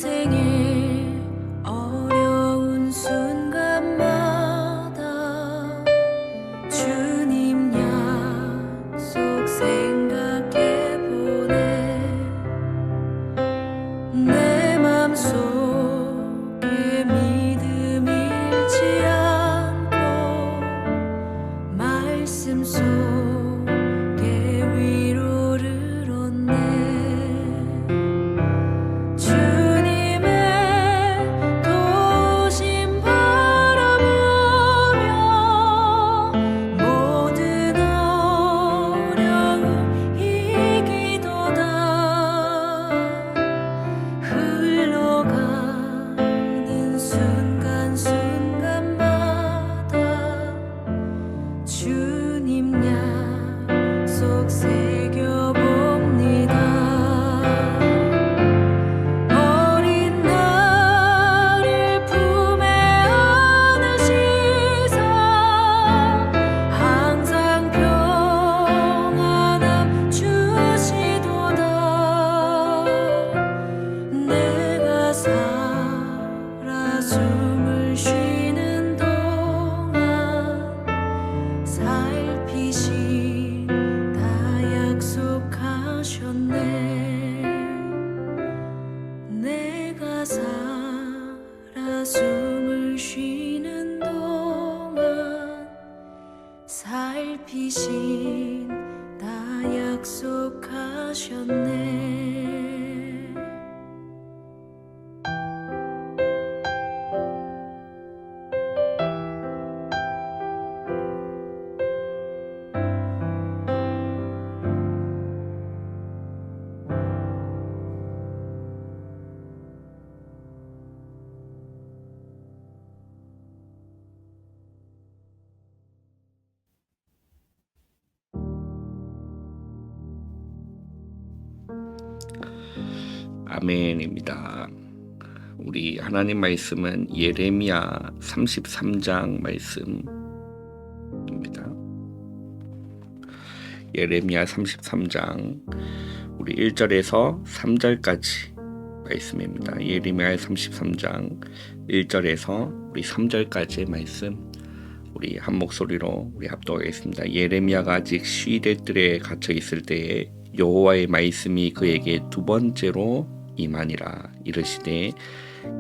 인생의 어려운 순간마다 주님 약속 생각해보네. 내 맘속에 믿음 잃지 않고 말씀 속에 위로를 얻네. 주님 약속 새겨봅니다. 어린 나를 품에 안으시사 항상 평안함 주시도다. 내가 살아 숨을 쉬는 동안 살피신 다 약속하셨네. 내가 살아 숨을 쉬는 동안 살피신 다 약속하셨네. 아멘입니다. 우리 하나님 말씀은 예레미야 33장 말씀입니다. 예레미야 33장 우리 1절에서 3절까지 말씀입니다. 예레미야 33장 1절에서 우리 3절까지의 말씀 우리 한 목소리로 우리 합독하겠습니다. 예레미야가 아직 시대 뜰에 갇혀 있을 때에 여호와의 말씀이 그에게 두 번째로 임하니라. 이르시되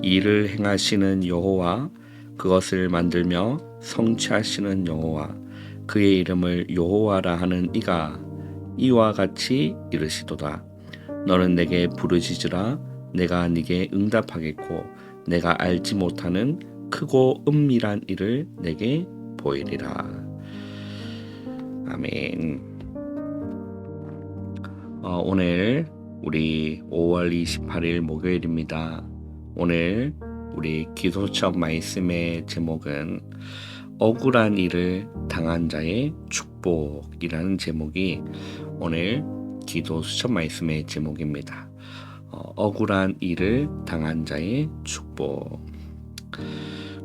이를 행하시는 여호와 그것을 만들며 성취하시는 여호와 그의 이름을 여호와라 하는 이가 이와 같이 이르시도다. 너는 내게 부르짖으라. 내가 네게 응답하겠고 내가 알지 못하는 크고 은밀한 일을 내게 보이리라. 아멘. 오늘 우리 5월 28일 목요일입니다. 오늘 우리 기도처 말씀의 제목은 억울한 일을 당한 자의 축복이라는 제목이 오늘 기도 수첩 말씀의 제목입니다. 억울한 일을 당한 자의 축복.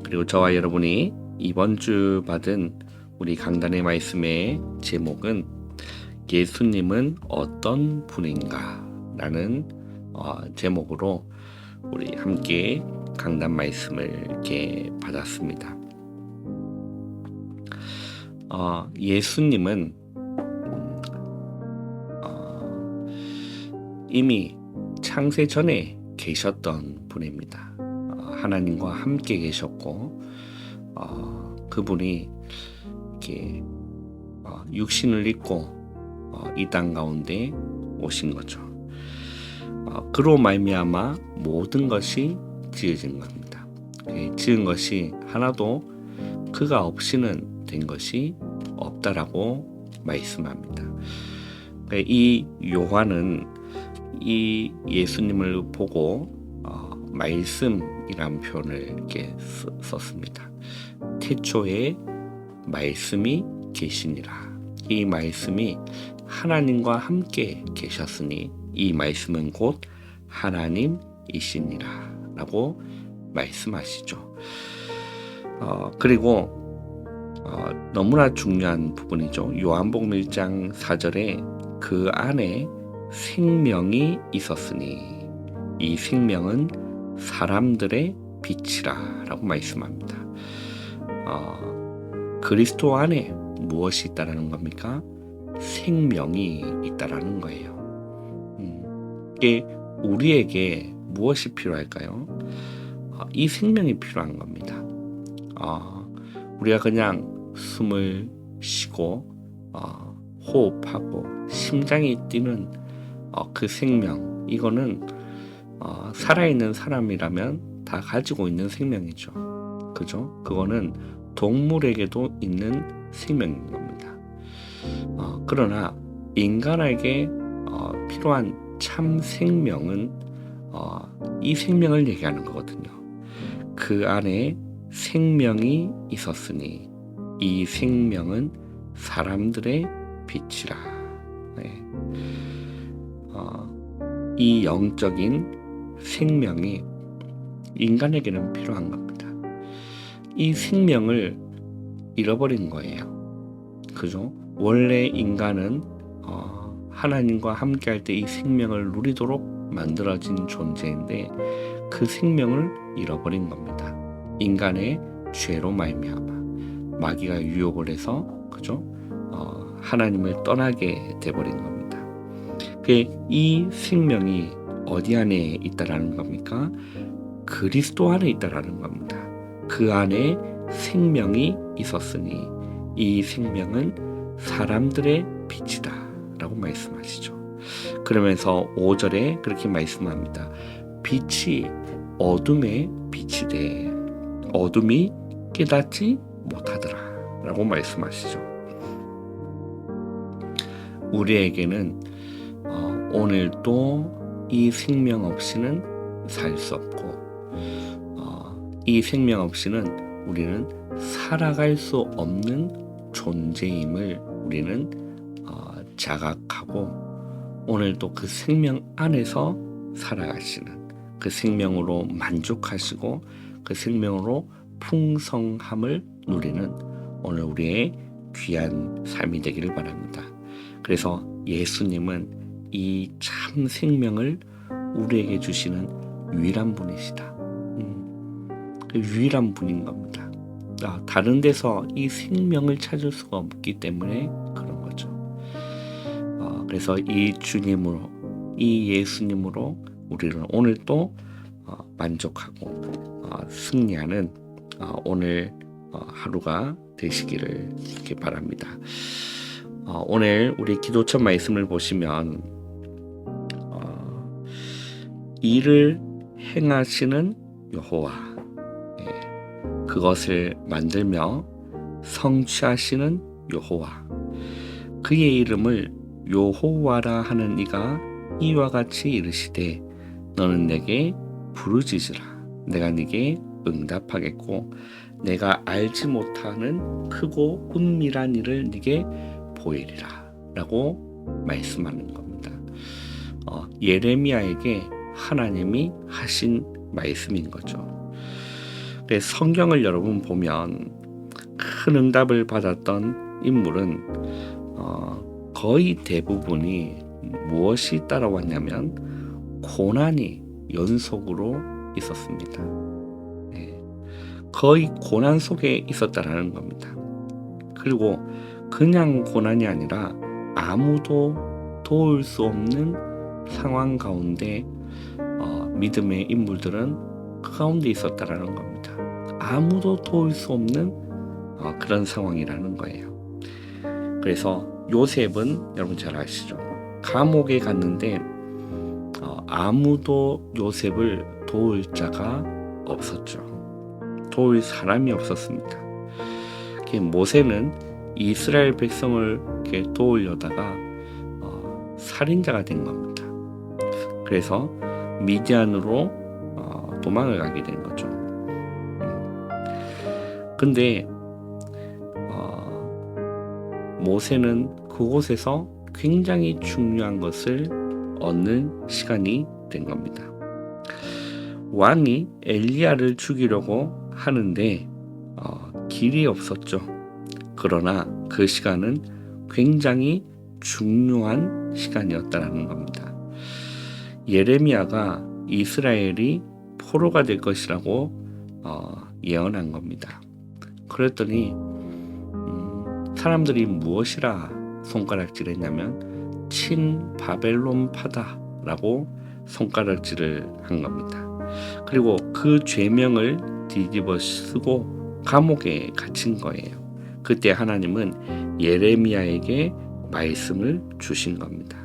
그리고 저와 여러분이 이번 주 받은 우리 강단의 말씀의 제목은 예수님은 어떤 분인가 라는 제목으로 우리 함께 강단 말씀을 이렇게 받았습니다. 예수님은 이미 창세 전에 계셨던 분입니다. 하나님과 함께 계셨고 그분이 이렇게 육신을 입고 이 땅 가운데 오신 거죠. 그로 말미암아 모든 것이 지어진 겁니다. 지은 것이 하나도 그가 없이는 된 것이 없다라고 말씀합니다. 이 요한은 이 예수님을 보고 말씀이라는 표현을 이렇게 썼습니다. 태초에 말씀이 계시니라. 이 말씀이 하나님과 함께 계셨으니 이 말씀은 곧 하나님이시니라 라고 말씀하시죠. 그리고 너무나 중요한 부분이죠. 요한복음 1장 4절에 그 안에 생명이 있었으니 이 생명은 사람들의 빛이라 라고 말씀합니다. 그리스도 안에 무엇이 있다라는 겁니까? 생명이 있다라는 거예요. 이게 우리에게 무엇이 필요할까요? 이 생명이 필요한 겁니다. 우리가 그냥 숨을 쉬고 호흡하고 심장이 뛰는 그 생명, 이거는 살아있는 사람이라면 다 가지고 있는 생명이죠. 그죠? 그거는 동물에게도 있는 생명인 겁니다. 그러나 인간에게 필요한 참 생명은 이 생명을 얘기하는 거거든요. 그 안에 생명이 있었으니 이 생명은 사람들의 빛이라. 네. 이 영적인 생명이 인간에게는 필요한 겁니다. 이 생명을 잃어버린 거예요. 그죠? 원래 인간은 하나님과 함께할 때 이 생명을 누리도록 만들어진 존재인데 그 생명을 잃어버린 겁니다. 인간의 죄로 말미암아 마귀가 유혹을 해서, 그죠? 하나님을 떠나게 돼버린 겁니다. 이 생명이 어디 안에 있다라는 겁니까? 그리스도 안에 있다라는 겁니다. 그 안에 생명이 있었으니 이 생명은 사람들의 빛이다 라고 말씀하시죠. 그러면서 5절에 그렇게 말씀합니다. 빛이 어둠의 빛이 돼 어둠이 깨닫지 못하더라 라고 말씀하시죠. 우리에게는 오늘도 이 생명 없이는 살 수 없고 이 생명 없이는 우리는 살아갈 수 없는 존재임을 우리는 자각하고 오늘도 그 생명 안에서 살아가시는, 그 생명으로 만족하시고 그 생명으로 풍성함을 누리는 오늘 우리의 귀한 삶이 되기를 바랍니다. 그래서 예수님은 이 참 생명을 우리에게 주시는 유일한 분이시다. 그 유일한 분인 겁니다. 다른 데서 이 생명을 찾을 수가 없기 때문에 그런 거죠. 그래서 이 주님으로, 이 예수님으로 우리는 오늘 또 만족하고 승리하는 오늘 하루가 되시기를 이렇게 바랍니다. 오늘 우리 기도처 말씀을 보시면 일을 행하시는 여호와, 그것을 만들며 성취하시는 여호와, 그의 이름을 여호와라 하는 이가 이와 같이 이르시되 너는 내게 부르짖으라 내가 네게 응답하겠고 내가 알지 못하는 크고 은밀한 일을 네게 보이리라 라고 말씀하는 겁니다. 예레미야에게 하나님이 하신 말씀인 거죠. 성경을 여러분 보면 큰 응답을 받았던 인물은 거의 대부분이 무엇이 따라왔냐면 고난이 연속으로 있었습니다. 거의 고난 속에 있었다라는 겁니다. 그리고 그냥 고난이 아니라 아무도 도울 수 없는 상황 가운데 믿음의 인물들은 그 가운데 있었다라는 겁니다. 아무도 도울 수 없는 그런 상황이라는 거예요. 그래서 요셉은 여러분 잘 아시죠? 감옥에 갔는데 아무도 요셉을 도울 자가 없었죠. 도울 사람이 없었습니다. 모세는 이스라엘 백성을 이렇게 도우려다가 살인자가 된 겁니다. 그래서 미디안으로 도망을 가게 된 거죠. 근데 모세는 그곳에서 굉장히 중요한 것을 얻는 시간이 된 겁니다. 왕이 엘리야를 죽이려고 하는데 길이 없었죠. 그러나 그 시간은 굉장히 중요한 시간이었다는 겁니다. 예레미야가 이스라엘이 포로가 될 것이라고 예언한 겁니다. 그랬더니 사람들이 무엇이라 손가락질했냐면 친바벨론파다라고 손가락질을 한 겁니다. 그리고 그 죄명을 뒤집어 쓰고 감옥에 갇힌 거예요. 그때 하나님은 예레미야에게 말씀을 주신 겁니다.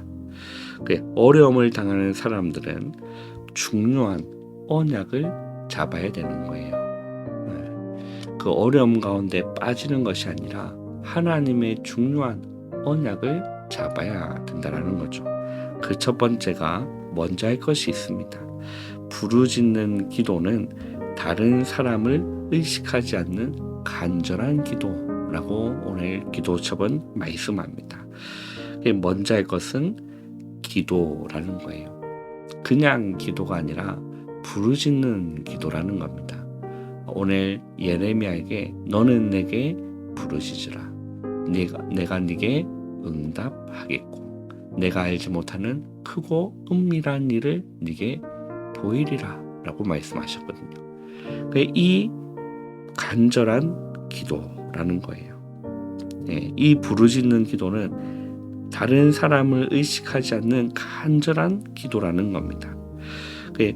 어려움을 당하는 사람들은 중요한 언약을 잡아야 되는 거예요. 그 어려움 가운데 빠지는 것이 아니라 하나님의 중요한 언약을 잡아야 된다는 거죠. 그 첫 번째가 먼저 할 것이 있습니다. 부르짖는 기도는 다른 사람을 의식하지 않는 간절한 기도라고 오늘 기도첩은 말씀합니다. 먼저 할 것은 기도라는 거예요. 그냥 기도가 아니라 부르짖는 기도라는 겁니다. 오늘 예레미야에게 너는 내게 부르짖으라. 내가 네게 응답하겠고 내가 알지 못하는 크고 은밀한 일을 네게 보이리라 라고 말씀하셨거든요. 이 간절한 기도라는 거예요. 이 부르짖는 기도는 다른 사람을 의식하지 않는 간절한 기도라는 겁니다.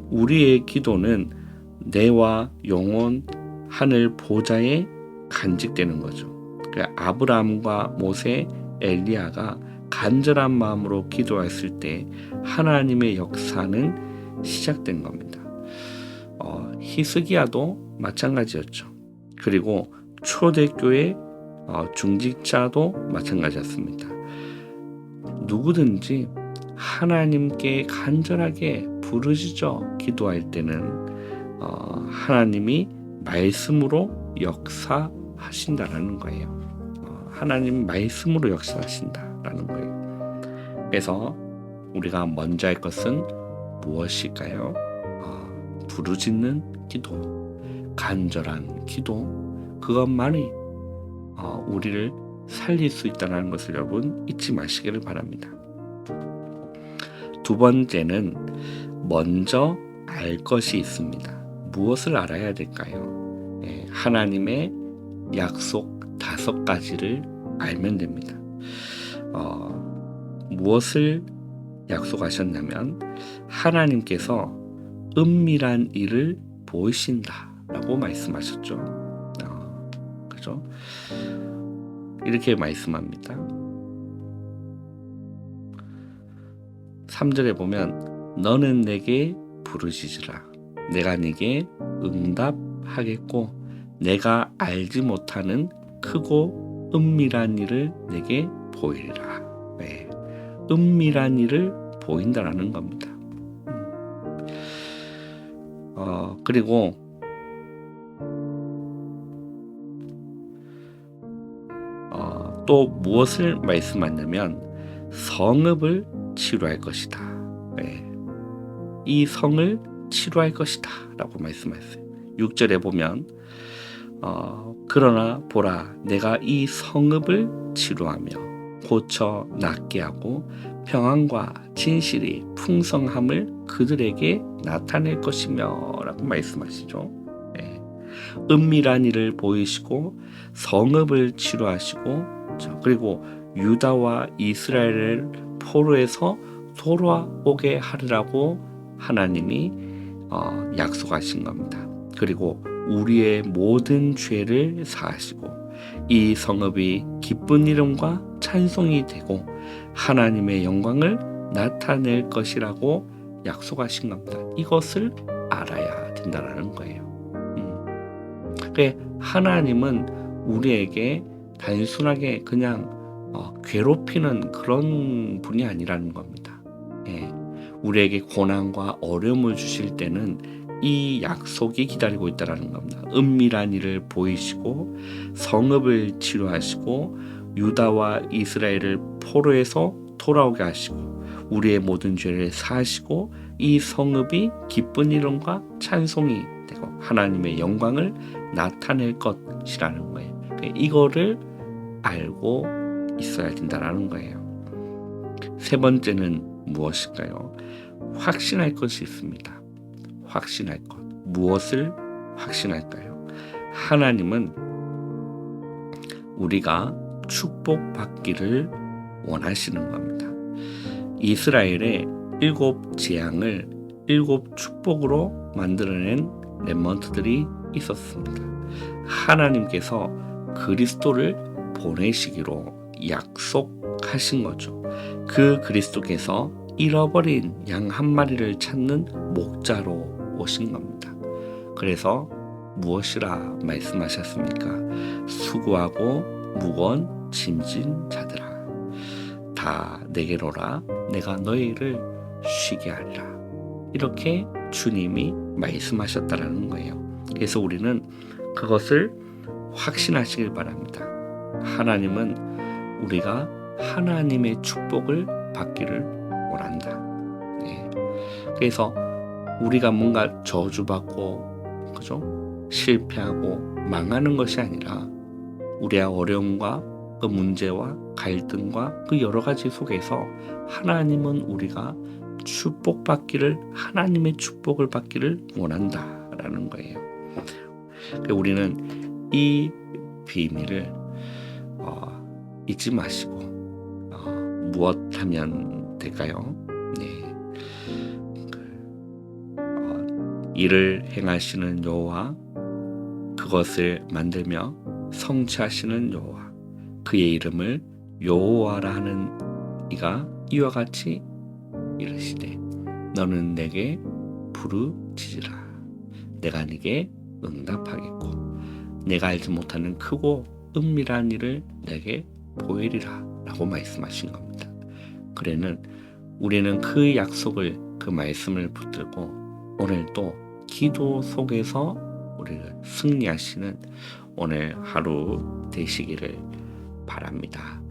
우리의 기도는 내와 영원 하늘 보좌에 간직되는 거죠. 아브라함과 모세, 엘리야가 간절한 마음으로 기도했을 때 하나님의 역사는 시작된 겁니다. 히스기야도 마찬가지였죠. 그리고 초대교회 중직자도 마찬가지였습니다. 누구든지 하나님께 간절하게 부르짖어 기도할 때는 하나님이 말씀으로 역사하신다라는 거예요. 하나님 말씀으로 역사하신다라는 거예요. 그래서 우리가 먼저 할 것은 무엇일까요? 부르짖는 기도, 간절한 기도, 그것만이 우리를 살릴 수 있다는 것을 여러분 잊지 마시기를 바랍니다. 두 번째는 먼저 알 것이 있습니다. 무엇을 알아야 될까요? 하나님의 약속 5가지를 알면 됩니다. 무엇을 약속하셨냐면 하나님께서 은밀한 일을 보이신다라고 말씀하셨죠. 그죠? 이렇게 말씀합니다. 3절에 보면 너는 내게 부르짖으라. 내가 네게 응답하겠고 내가 알지 못하는 크고 은밀한 일을 내게 보이리라. 은밀한 일을 보인다라는 겁니다. 그리고 또 무엇을 말씀하냐면 성읍을 치료할 것이다. 이 성을 치료할 것이다 라고 말씀하셨어요. 6절에 보면 그러나 보라 내가 이 성읍을 치료하며 고쳐 낫게 하고 평안과 진실이 풍성함을 그들에게 나타낼 것이며 라고 말씀하시죠. 은밀한 일을 보이시고 성읍을 치료하시고 그리고 유다와 이스라엘을 포로에서 돌아오게 하리라고 하나님이 약속하신 겁니다. 그리고 우리의 모든 죄를 사하시고 이 성읍이 기쁜 이름과 찬송이 되고 하나님의 영광을 나타낼 것이라고 약속하신 겁니다. 이것을 알아야 된다는 거예요. 하나님은 우리에게 단순하게 그냥 괴롭히는 그런 분이 아니라는 겁니다. 우리에게 고난과 어려움을 주실 때는 이 약속이 기다리고 있다는 겁니다. 은밀한 일을 보이시고 성읍을 치료하시고 유다와 이스라엘을 포로에서 돌아오게 하시고 우리의 모든 죄를 사하시고 이 성읍이 기쁜 이름과 찬송이 되고 하나님의 영광을 나타낼 것이라는 거예요. 이거를 알고 있어야 된다는 거예요. 세 번째는 무엇일까요? 확신할 것이 있습니다. 확신할 것. 무엇을 확신할까요? 하나님은 우리가 축복받기를 원하시는 겁니다. 이스라엘의 7 재앙을 7 축복으로 만들어낸 렘넌트들이 있었습니다. 하나님께서 그리스도를 보내시기로 약속하신 거죠. 그 그리스도께서 잃어버린 양 한 마리를 찾는 목자로 오신 겁니다. 그래서 무엇이라 말씀하셨습니까? 수고하고 무거운 짐진 자들아, 다 내게로라, 내가 너희를 쉬게 하리라. 이렇게 주님이 말씀하셨다라는 거예요. 그래서 우리는 그것을 확신하시길 바랍니다. 하나님은 우리가 하나님의 축복을 받기를 원한다. 그래서 우리가 뭔가 저주받고, 그죠? 실패하고 망하는 것이 아니라 우리의 어려움과 그 문제와 갈등과 그 여러 가지 속에서 하나님은 우리가 축복받기를, 하나님의 축복을 받기를 원한다라는 거예요. 우리는 이 비밀을 잊지 마시고 무엇 하면 될까요? 이를 행하시는 여호와, 그것을 만들며 성취하시는 여호와, 그의 이름을 여호와라 하는 이가 이와 같이 이르시되, 너는 내게 부르짖으라, 내가 네게 응답하겠고 내가 알지 못하는 크고 은밀한 일을 내게 보이리라 라고 말씀하신 겁니다. 그래는 우리는 그 약속을, 그 말씀을 붙들고 오늘 또 기도 속에서 우리를 승리하시는 오늘 하루 되시기를 바랍니다.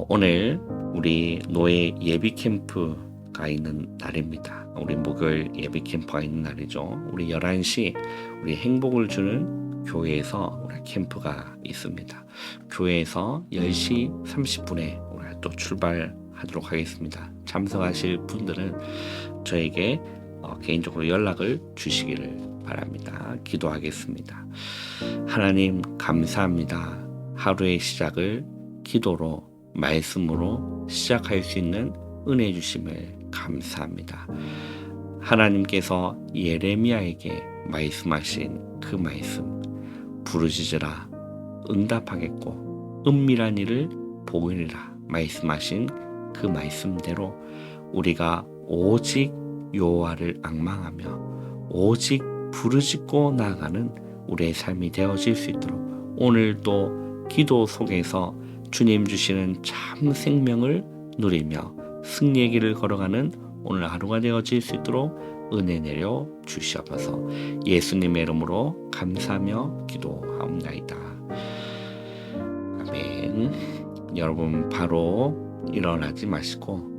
오늘 우리 노예 예비 캠프가 있는 날입니다. 우리 목요일 예비 캠프가 있는 날이죠. 우리 11시 우리 행복을 주는 교회에서 우리 캠프가 있습니다. 교회에서 10시 30분에 우리 또 출발하도록 하겠습니다. 참석하실 분들은 저에게 개인적으로 연락을 주시기를 바랍니다. 기도하겠습니다. 하나님 감사합니다. 하루의 시작을 기도로, 말씀으로 시작할 수 있는 은혜 주심을 감사합니다. 하나님께서 예레미야에게 말씀하신 그 말씀, 부르짖으라 응답하겠고 은밀한 일을 보이리라 말씀하신 그 말씀대로 우리가 오직 여호와를 앙망하며 오직 부르짖고 나아가는 우리의 삶이 되어질 수 있도록 오늘도 기도 속에서 주님 주시는 참 생명을 누리며 승리의 길을 걸어가는 오늘 하루가 되어질 수 있도록 은혜 내려 주시옵소서. 예수님의 이름으로 감사하며 기도하옵나이다. 아멘. 여러분 바로 일어나지 마시고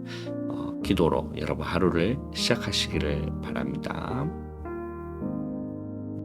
기도로 여러분 하루를 시작하시기를 바랍니다.